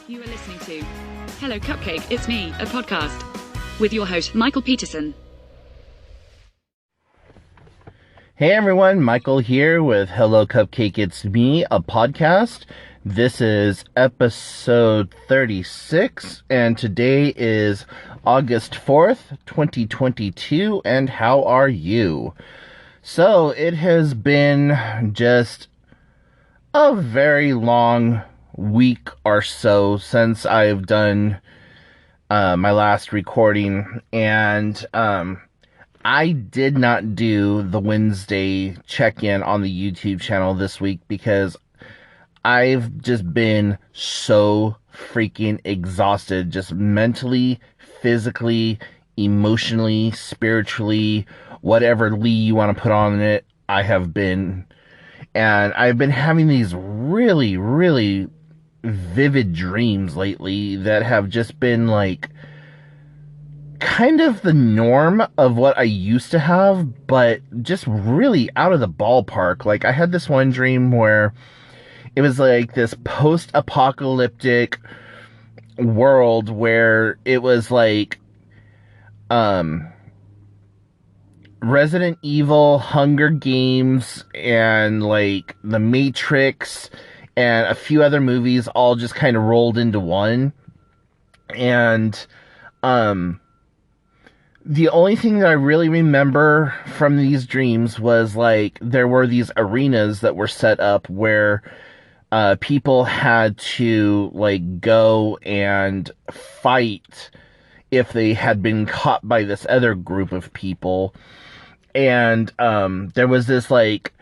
You are listening to Hello Cupcake, It's Me, a podcast with your host, Michael Peterson. Hey everyone, Michael here with Hello Cupcake, It's Me, a podcast. This is episode 36, and today is August 4th, 2022, and how are you? So, it has been just a very long week or so since I've done my last recording, and I did not do the Wednesday check-in on the YouTube channel this week because I've just been so freaking exhausted, just mentally, physically, emotionally, spiritually, whatever Lee you want to put on it, I have been. And I've been having these really, really vivid dreams lately that have just been like kind of the norm of what I used to have, but just really out of the ballpark. Like, I had this one dream where it was like this post-apocalyptic world where it was like Resident Evil, Hunger Games, and like The Matrix and a few other movies all just kind of rolled into one. And the only thing that I really remember from these dreams was like there were these arenas that were set up where people had to like go and fight if they had been caught by this other group of people. And there was this like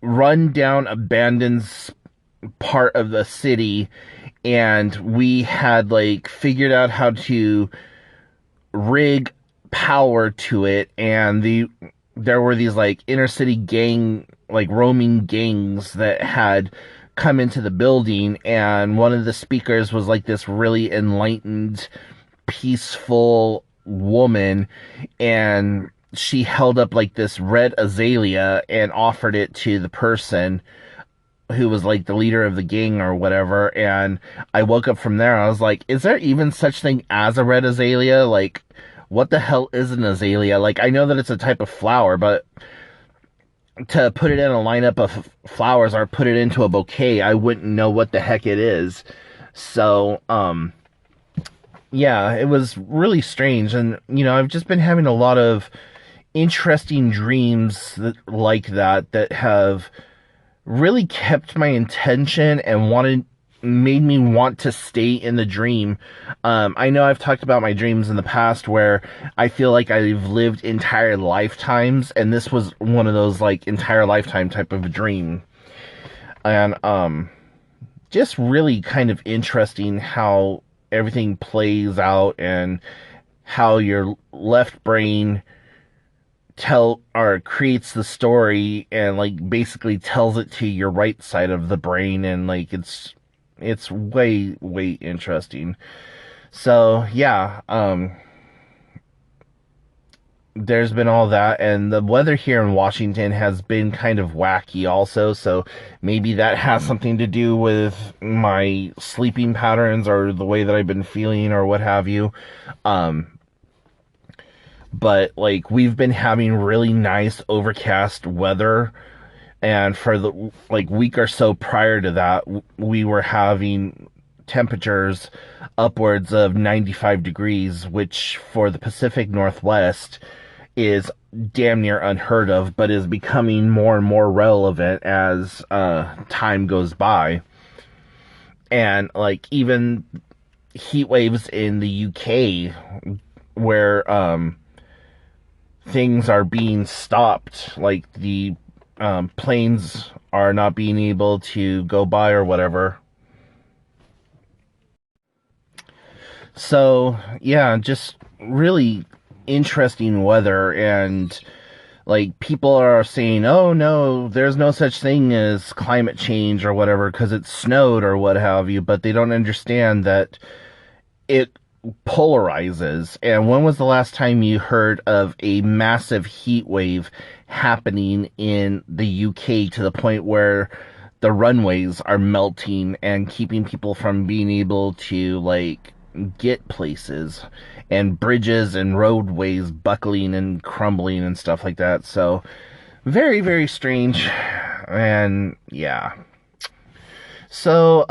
run-down abandoned part of the city, and we had like figured out how to rig power to it, and there were these like inner city gang, like roaming gangs that had come into the building, and one of the speakers was like this really enlightened, peaceful woman, and she held up like this red azalea and offered it to the person who was like the leader of the gang or whatever. And I woke up from there, I was like, is there even such thing as a red azalea? Like, what the hell is an azalea? Like, I know that it's a type of flower, but to put it in a lineup of flowers or put it into a bouquet, I wouldn't know what the heck it is. So, yeah, it was really strange. And, you know, I've just been having a lot of interesting dreams like that have really kept my attention and made me want to stay in the dream. I know I've talked about my dreams in the past where I feel like I've lived entire lifetimes, and this was one of those like entire lifetime type of dream. And just really kind of interesting how everything plays out and how your left brain creates the story and like basically tells it to your right side of the brain, and like it's way interesting. So yeah, there's been all that, and the weather here in Washington has been kind of wacky also, so maybe that has something to do with my sleeping patterns or the way that I've been feeling or what have you. But like we've been having really nice overcast weather, and for the like week or so prior to that, we were having temperatures upwards of 95 degrees, which for the Pacific Northwest is damn near unheard of, but is becoming more and more relevant as time goes by. And like even heat waves in the UK where things are being stopped, like the planes are not being able to go by or whatever. So yeah, just really interesting weather, and like people are saying, oh no, there's no such thing as climate change or whatever because it snowed or what have you, but they don't understand that it polarizes. And when was the last time you heard of a massive heat wave happening in the UK to the point where the runways are melting and keeping people from being able to, like, get places, and bridges and roadways buckling and crumbling and stuff like that. So very, very strange. And yeah. So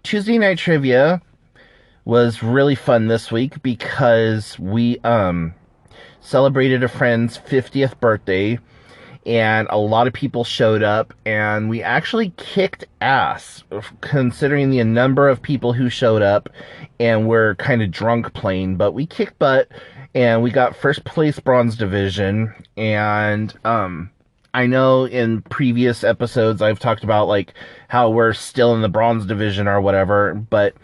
Tuesday night trivia was really fun this week because we celebrated a friend's 50th birthday, and a lot of people showed up, and we actually kicked ass considering the number of people who showed up, and we're kind of drunk playing, but we kicked butt, and we got first place bronze division. And I know in previous episodes I've talked about, like, how we're still in the bronze division or whatever, but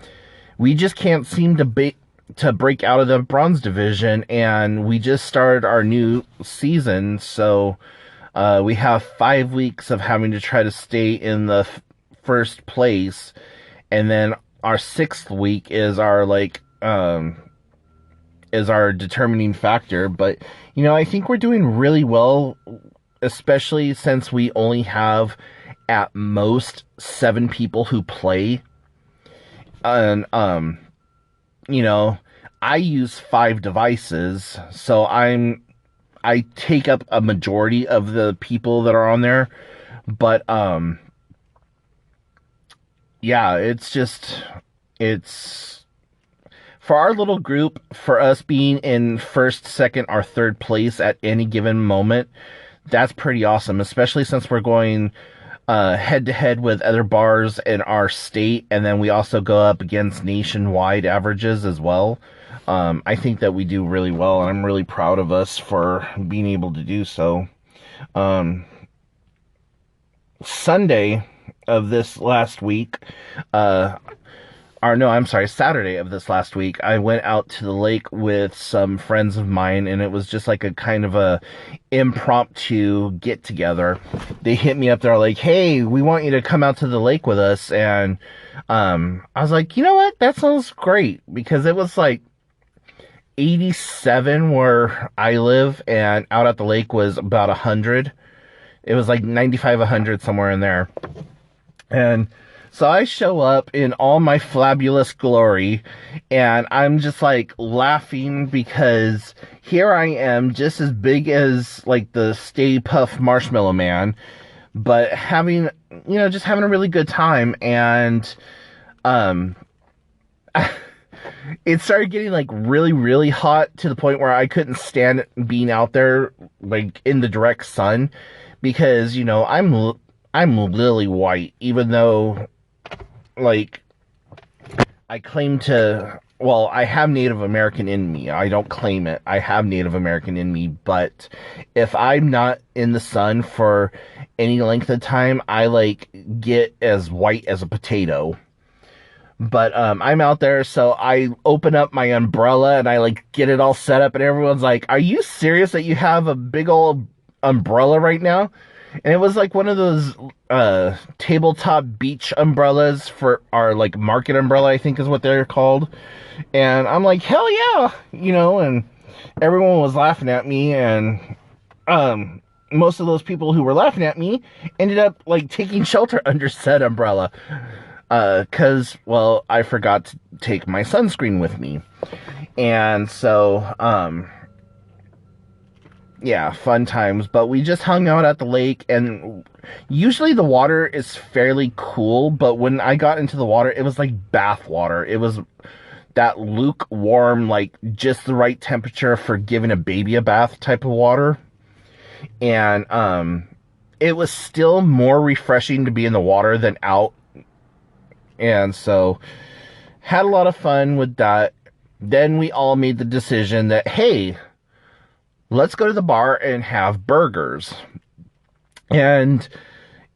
we just can't seem to break out of the bronze division, and we just started our new season, so we have 5 weeks of having to try to stay in the first place, and then our 6th week is our determining factor. But I think we're doing really well, especially since we only have at most 7 people who play. And I use 5 devices, so I take up a majority of the people that are on there. But yeah, it's for our little group, for us being in first, second, or third place at any given moment, that's pretty awesome, especially since we're going head to head with other bars in our state, and then we also go up against nationwide averages as well. I think that we do really well, and I'm really proud of us for being able to do so. Sunday of this last week, Saturday of this last week, I went out to the lake with some friends of mine, and it was just like a kind of a impromptu get together. They hit me up, they're like, hey, we want you to come out to the lake with us. And I was like, you know what, that sounds great, because it was like 87 where I live, and out at the lake was about 100. It was like 95, 100, somewhere in there. And so I show up in all my flabulous glory, and I'm just like laughing because here I am, just as big as like the Stay Puft Marshmallow Man, but having a really good time. And it started getting like really, really hot to the point where I couldn't stand being out there like in the direct sun, because I'm lily white, even though, like, I have Native American in me. I don't claim it. I have Native American in me, but if I'm not in the sun for any length of time, I, like, get as white as a potato. But I'm out there, so I open up my umbrella, and I, like, get it all set up, and everyone's like, are you serious that you have a big old umbrella right now? And it was like one of those tabletop beach umbrellas for our, like, market umbrella, I think is what they're called. And I'm like, hell yeah, and everyone was laughing at me, and most of those people who were laughing at me ended up, like, taking shelter under said umbrella. Because, well, I forgot to take my sunscreen with me. And so, yeah, fun times. But we just hung out at the lake, and usually the water is fairly cool, but when I got into the water, it was like bath water. It was that lukewarm, like just the right temperature for giving a baby a bath type of water. And it was still more refreshing to be in the water than out. And so had a lot of fun with that. Then we all made the decision that, hey, let's go to the bar and have burgers. And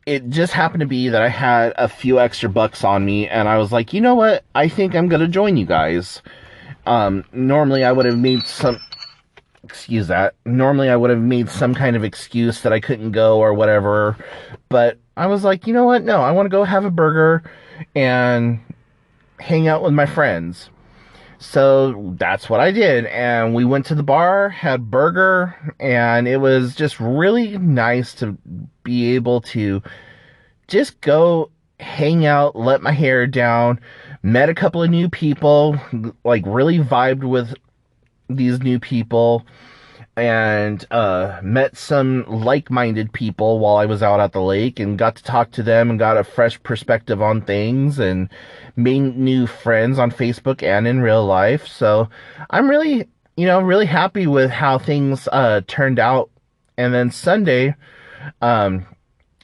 it just happened to be that I had a few extra bucks on me, and I was like, you know what? I think I'm going to join you guys. Normally I would have made some kind of excuse that I couldn't go or whatever. But I was like, you know what? No, I want to go have a burger and hang out with my friends. So that's what I did. And we went to the bar, had burger, and it was just really nice to be able to just go hang out, let my hair down, met a couple of new people, like really vibed with these new people, and met some like-minded people while I was out at the lake, and got to talk to them and got a fresh perspective on things, and made new friends on Facebook and in real life. So I'm really, really happy with how things turned out. And then Sunday, um,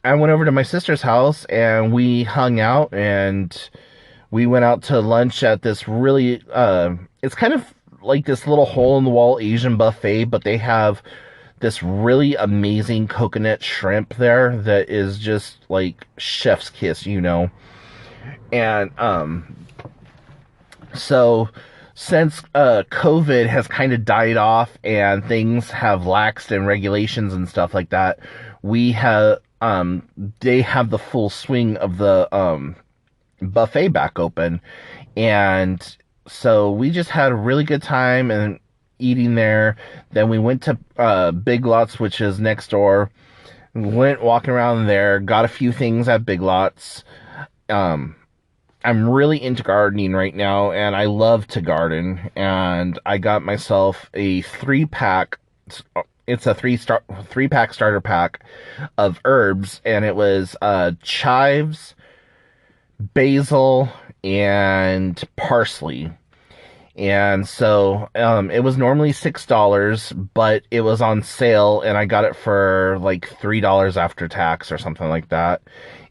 I went over to my sister's house and we hung out, and we went out to lunch at this really, it's kind of like this little hole in the wall Asian buffet, but they have this really amazing coconut shrimp there that is just like chef's kiss. And, so since, COVID has kind of died off and things have laxed in regulations and stuff like that, we have, they have the full swing of the, buffet back open. And so we just had a really good time and eating there. Then we went to Big Lots, which is next door. Went walking around there, got a few things at Big Lots. I'm really into gardening right now, and I love to garden. And I got myself a 3-pack. It's a three-pack starter pack of herbs, and it was chives, basil, and parsley. And so it was normally $6, but it was on sale, and I got it for like $3 after tax or something like that.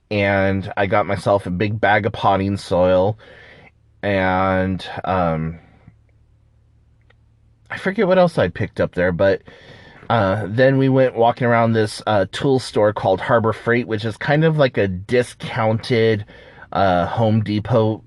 And I got myself a big bag of potting soil, and I forget what else I picked up there, but then we went walking around this tool store called Harbor Freight, which is kind of like a discounted Home Depot.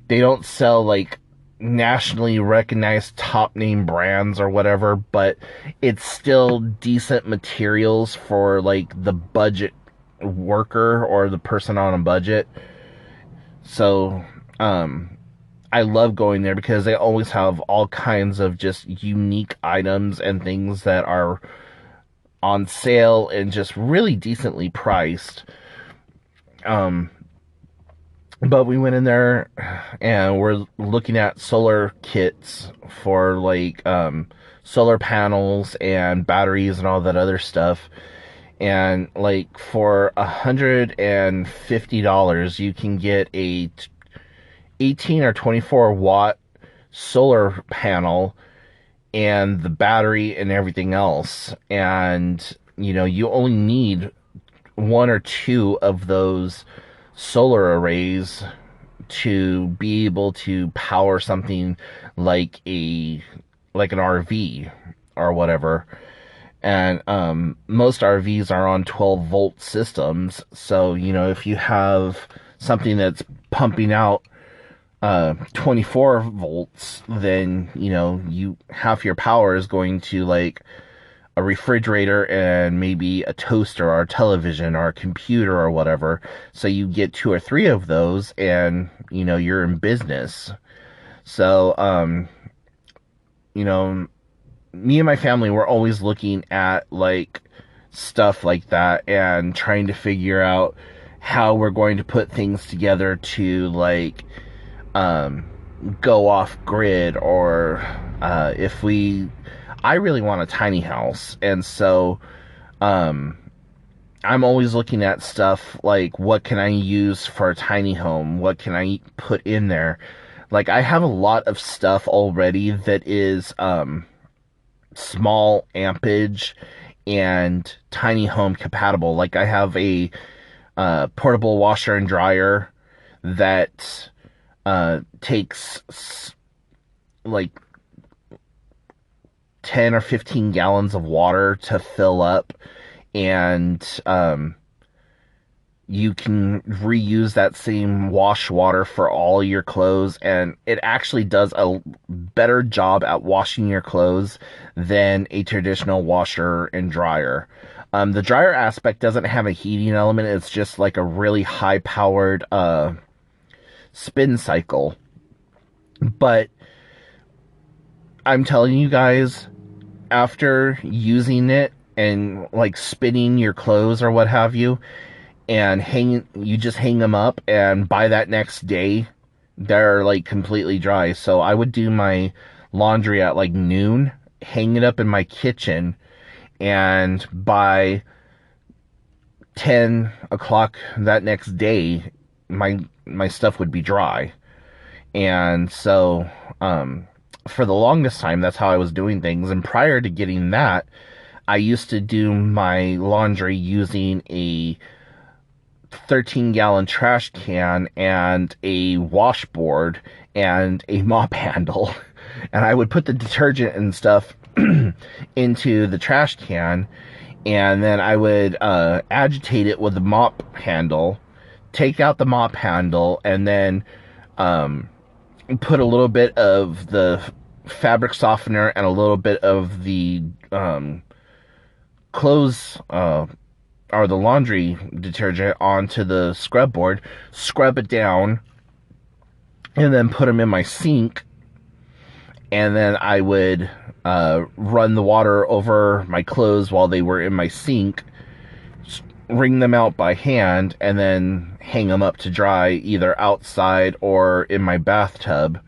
They don't sell like nationally recognized top name brands or whatever, but it's still decent materials for like the budget worker or the person on a budget. So I love going there because they always have all kinds of just unique items and things that are on sale and just really decently priced. But we went in there and we're looking at solar kits for like solar panels and batteries and all that other stuff. And like for $150, you can get a 18 or 24 watt solar panel and the battery and everything else. And you only need one or two of those solar arrays to be able to power something like an RV or whatever. And most RVs are on 12-volt systems. So, if you have something that's pumping out 24 volts, then, half your power is going to like a refrigerator and maybe a toaster or a television or a computer or whatever. So you get 2 or 3 of those and, you're in business. So, me and my family were always looking at like stuff like that and trying to figure out how we're going to put things together to like go off grid, or I really want a tiny house. And so I'm always looking at stuff like, what can I use for a tiny home? What can I put in there? Like, I have a lot of stuff already that is small ampage and tiny home compatible. Like, I have a portable washer and dryer that takes like 10 or 15 gallons of water to fill up, and you can reuse that same wash water for all your clothes, and it actually does a better job at washing your clothes than a traditional washer and dryer. The dryer aspect doesn't have a heating element. It's just like a really high powered spin cycle. But I'm telling you guys, after using it and like spinning your clothes or what have you, and you just hang them up, and by that next day, they're like completely dry. So I would do my laundry at like noon, hang it up in my kitchen, and by 10 o'clock that next day, my stuff would be dry. And so, for the longest time, that's how I was doing things. And prior to getting that, I used to do my laundry using a 13-gallon trash can and a washboard and a mop handle. And I would put the detergent and stuff into the trash can, and then I would agitate it with the mop handle, take out the mop handle, and then put a little bit of the fabric softener and a little bit of the clothes or the laundry detergent onto the scrub board, scrub it down, and then put them in my sink. And then I would run the water over my clothes while they were in my sink, wring them out by hand, and then hang them up to dry either outside or in my bathtub.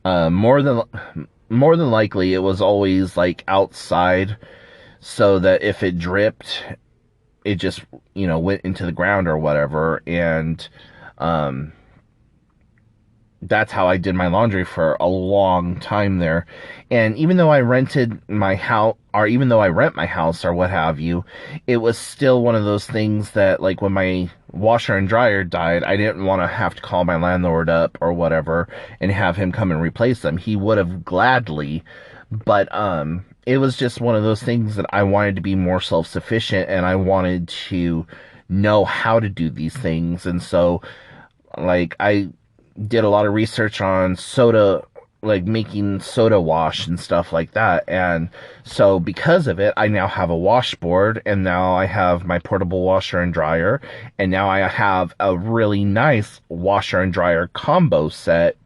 More than likely, it was always like outside, so that if it dripped, it just, went into the ground or whatever. And that's how I did my laundry for a long time there. And even though I rented my house, or even though I rent my house or what have you, it was still one of those things that, like, when my washer and dryer died, I didn't want to have to call my landlord up or whatever and have him come and replace them. He would have gladly, but it was just one of those things that I wanted to be more self-sufficient, and I wanted to know how to do these things. And so, like, I did a lot of research on soda, like making soda wash and stuff like that. And so because of it, I now have a washboard, and now I have my portable washer and dryer, and now I have a really nice washer and dryer combo set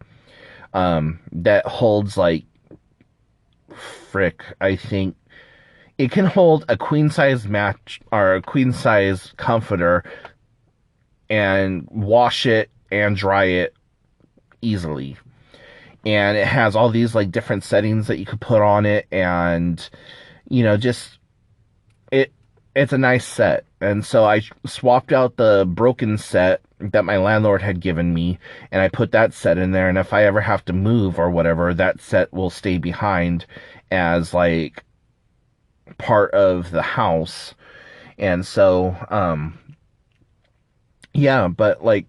that holds like, I think it can hold a queen size match or a queen size comforter and wash it and dry it easily. And it has all these like different settings that you could put on it, and just it's a nice set. And so I swapped out the broken set that my landlord had given me, and I put that set in there, and if I ever have to move or whatever, that set will stay behind as like part of the house. And so yeah, but like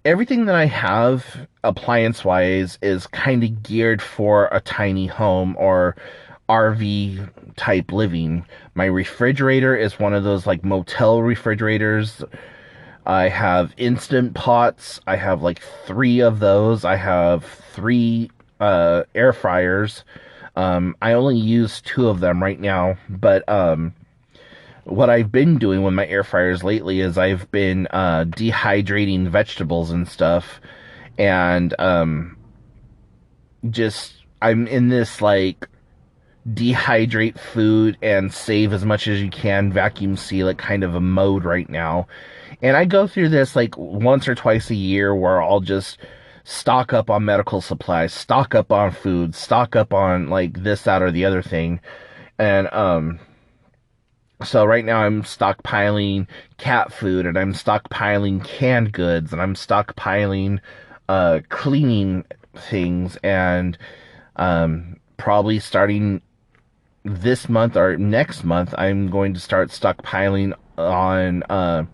everything that I have appliance wise is kind of geared for a tiny home or RV type living. My refrigerator is one of those like motel refrigerators. I have Instant Pots. I have like 3 of those. I have 3 air fryers. I only use 2 of them right now, but what I've been doing with my air fryers lately is I've been dehydrating vegetables and stuff, and just I'm in this like dehydrate food and save as much as you can, vacuum seal it kind of a mode right now. And I go through this like once or twice a year where I'll just stock up on medical supplies, stock up on food, stock up on like this, that, or the other thing. And so right now I'm stockpiling cat food, and I'm stockpiling canned goods, and I'm stockpiling cleaning things, and probably starting this month or next month, I'm going to start stockpiling on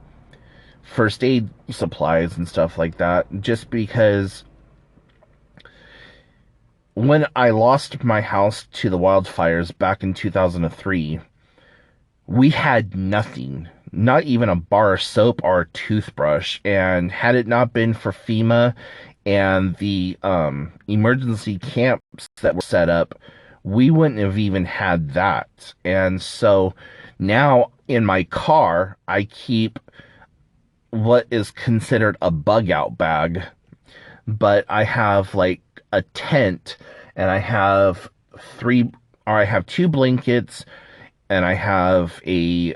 first aid supplies and stuff like that, just because when I lost my house to the wildfires back in 2003, we had nothing, not even a bar of soap or a toothbrush. And had it not been for FEMA and the emergency camps that were set up, we wouldn't have even had that. And so now in my car, I keep what is considered a bug out bag, but I have like a tent, and I have I have two blankets, and I have a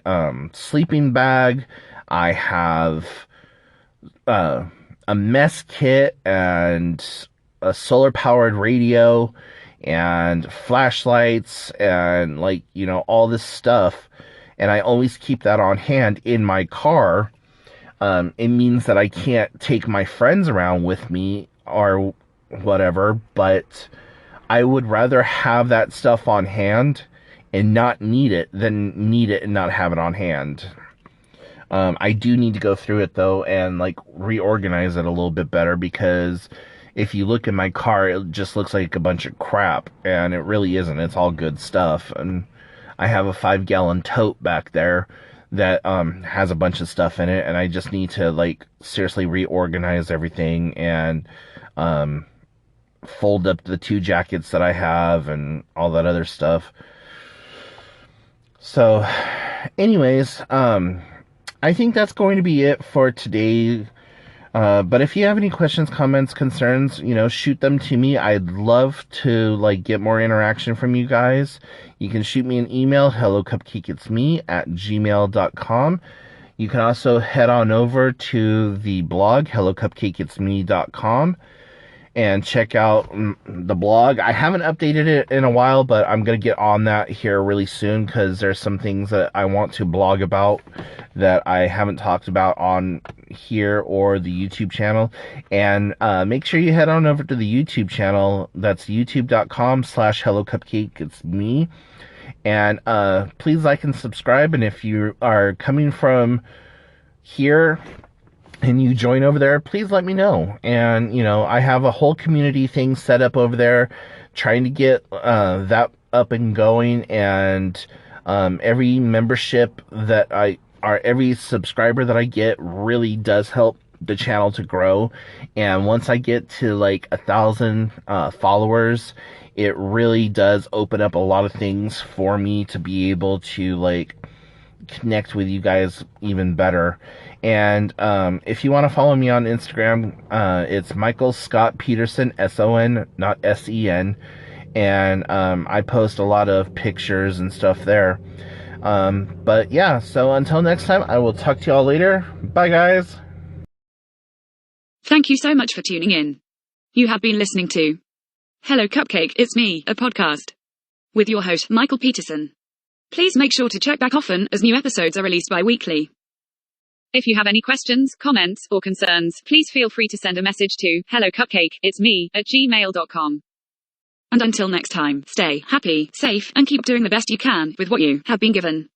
sleeping bag. I have a mess kit and a solar powered radio and flashlights and all this stuff. And I always keep that on hand in my car. It means that I can't take my friends around with me or whatever, but I would rather have that stuff on hand and not need it than need it and not have it on hand. I do need to go through it though and reorganize it a little bit better, because if you look in my car, it just looks like a bunch of crap, and it really isn't. It's all good stuff. And I have a 5-gallon tote back there that has a bunch of stuff in it, and I just need to seriously reorganize everything and fold up the 2 jackets that I have and all that other stuff. So anyways, I think that's going to be it for today. But if you have any questions, comments, concerns, shoot them to me. I'd love to get more interaction from you guys. You can shoot me an email, hellocupcakeitsme@gmail.com. You can also head on over to the blog, hellocupcakeitsme.com, and check out the blog. I haven't updated it in a while, but I'm going to get on that here really soon, because there's some things that I want to blog about that I haven't talked about on here or the YouTube channel. And make sure you head on over to the YouTube channel. That's youtube.com/hellocupcakeitsme. And please like and subscribe. And if you are coming from here and you join over there, please let me know. And, I have a whole community thing set up over there, trying to get that up and going. And every membership every subscriber that I get really does help the channel to grow. And once I get to 1,000 followers, it really does open up a lot of things for me to be able to connect with you guys even better. And if you want to follow me on Instagram, it's Michael Scott Peterson, S-O-N, not S-E-N. And I post a lot of pictures and stuff there. But yeah, so until next time, I will talk to y'all later. Bye, guys. Thank you so much for tuning in. You have been listening to Hello Cupcake, It's Me, a podcast with your host, Michael Peterson. Please make sure to check back often, as new episodes are released bi-weekly. If you have any questions, comments, or concerns, please feel free to send a message to hellocupcakeitsme@gmail.com. And until next time, stay happy, safe, and keep doing the best you can with what you have been given.